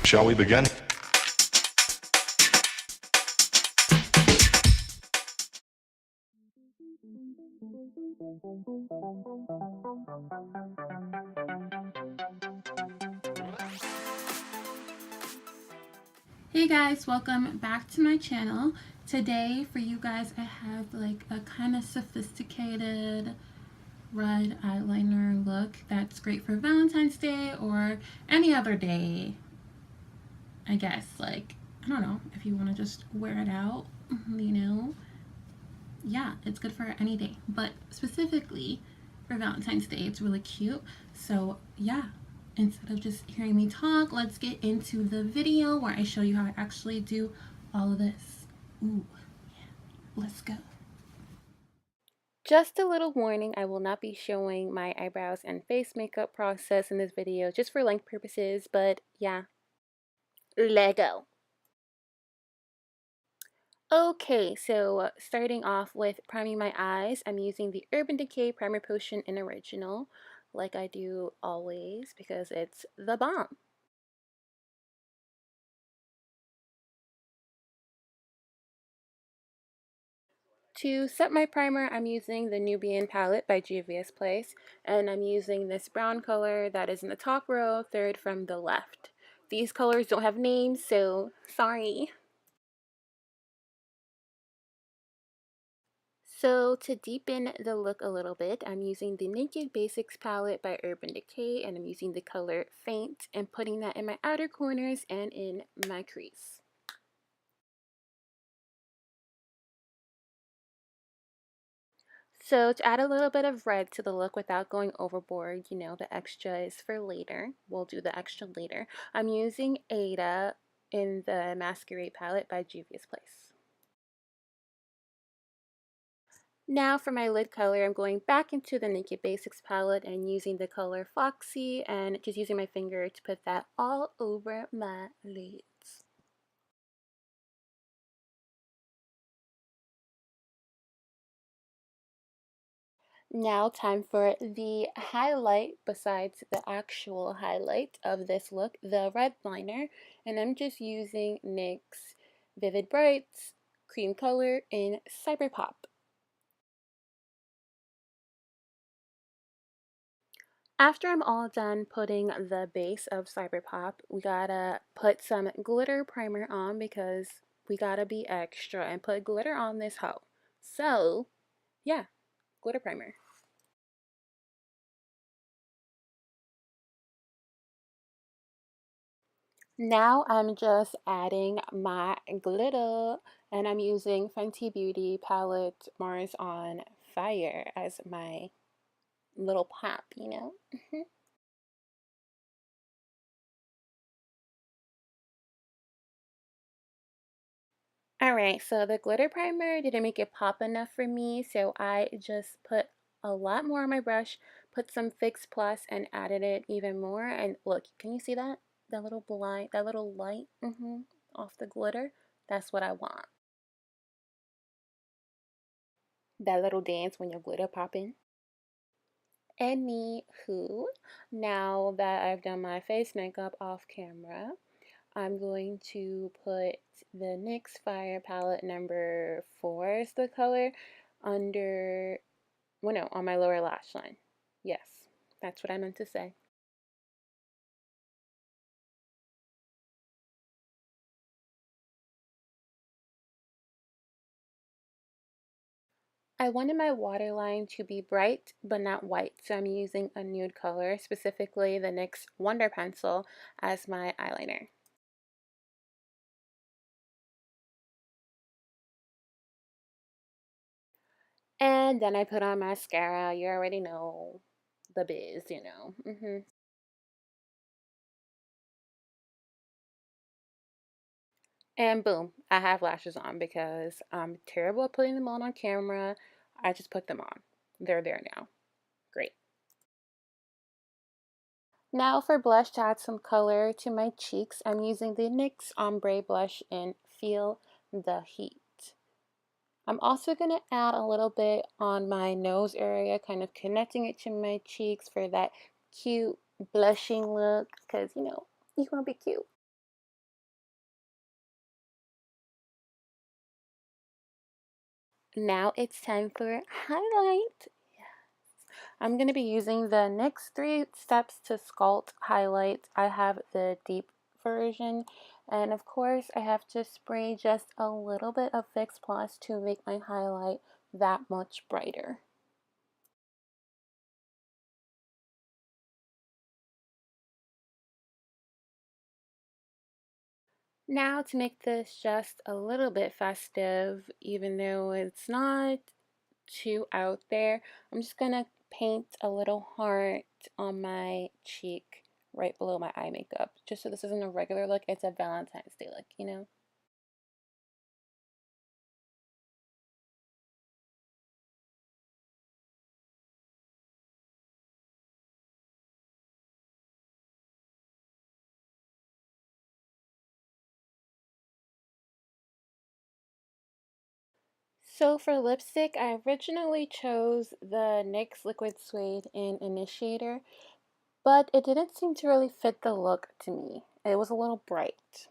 Shall we begin? Hey guys, welcome back to my channel. Today for you guys I have like a kind of sophisticated red eyeliner look that's great for Valentine's Day or any other day, I guess. Like, I don't know, if you want to just wear it out, you know, yeah, it's good for any day, but specifically for Valentine's Day it's really cute. So yeah, instead of just hearing me talk, let's get into the video where I show you how I actually do all of this. Ooh, yeah, let's go. Just a little warning, I will not be showing my eyebrows and face makeup process in this video just for length purposes, but yeah, Lego. Okay, so starting off with priming my eyes, I'm using the Urban Decay Primer Potion in Original, like I do always, because it's the bomb. To set my primer, I'm using the Nubian palette by Juvia's Place, and I'm using this brown color that is in the top row, third from the left. These colors don't have names, so sorry. So to deepen the look a little bit, I'm using the Naked Basics palette by Urban Decay, and I'm using the color Faint and putting that in my outer corners and in my crease. So to add a little bit of red to the look without going overboard, you know, the extra is for later. We'll do the extra later. I'm using Ada in the Masquerade palette by Juvia's Place. Now for my lid color, I'm going back into the Naked Basics palette and using the color Foxy and just using my finger to put that all over my lids. Now time for the highlight besides the actual highlight of this look, the red liner, and I'm just using NYX Vivid Brights Cream Color in Cyberpop. After I'm all done putting the base of Cyberpop, we gotta put some glitter primer on because we gotta be extra and put glitter on this hoe. So, yeah, glitter primer. Now I'm just adding my glitter and I'm using Fenty Beauty palette Mars on Fire as my little pop, you know? Alright, so the glitter primer didn't make it pop enough for me, so I just put a lot more on my brush, put some Fix Plus and added it even more. And look, can you see that? That little blind, that little light off the glitter? That's what I want. That little dance when your glitter popping. Anywho, now that I've done my face makeup off camera, I'm going to put the NYX Fire Palette number 4 is the color under, well no, on my lower lash line. Yes, that's what I meant to say. I wanted my waterline to be bright but not white, so I'm using a nude color, specifically the NYX Wonder Pencil, as my eyeliner. And then I put on mascara. You already know the biz, you know. And boom, I have lashes on because I'm terrible at putting them on camera. I just put them on. They're there now. Great. Now for blush to add some color to my cheeks, I'm using the NYX Ombre blush in Feel the Heat. I'm also going to add a little bit on my nose area, kind of connecting it to my cheeks for that cute blushing look because, you know, you want to be cute. Now it's time for highlight. I'm going to be using the NYX 3 Steps to Sculpt highlight. I have the deep version, and of course I have to spray just a little bit of Fix Plus to make my highlight that much brighter. Now to make this just a little bit festive, even though it's not too out there, I'm just gonna paint a little heart on my cheek right below my eye makeup, just so this isn't a regular look, it's a Valentine's Day look, you know? So for lipstick, I originally chose the NYX Liquid Suede in Initiator, but it didn't seem to really fit the look to me. It was a little bright.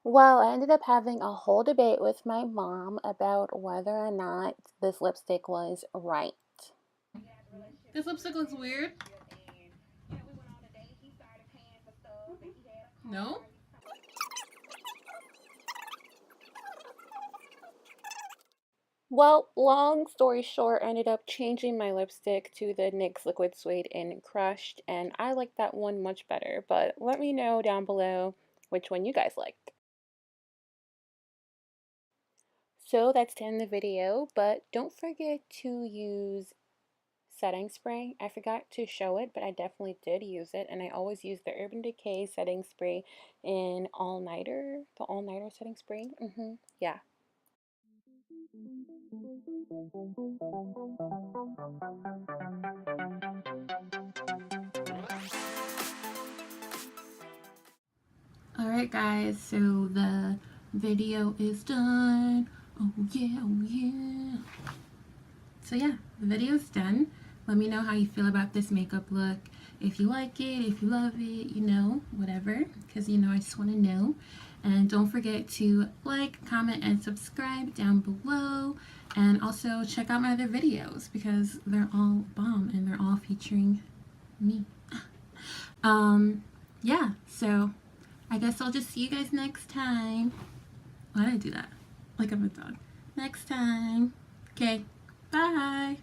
Well, I ended up having a whole debate with my mom about whether or not this lipstick was right. This lipstick looks weird. No? Well, long story short, I ended up changing my lipstick to the NYX Liquid Suede in Crushed, and I like that one much better, but let me know down below which one you guys liked. So that's the end of the video, but don't forget to use setting spray. I forgot to show it, but I definitely did use it, and I always use the Urban Decay setting spray in All Nighter, the All Nighter setting spray. Yeah. Alright guys, so the video is done. Oh yeah, oh yeah. So yeah, the video's done. Let me know how you feel about this makeup look. If you like it, if you love it, you know, whatever. Because, you know, I just want to know. And don't forget to like, comment, and subscribe down below. And also check out my other videos because they're all bomb and they're all featuring me. Yeah, so I guess I'll just see you guys next time. Why did I do that? Like I'm a dog. Next time. Okay, bye.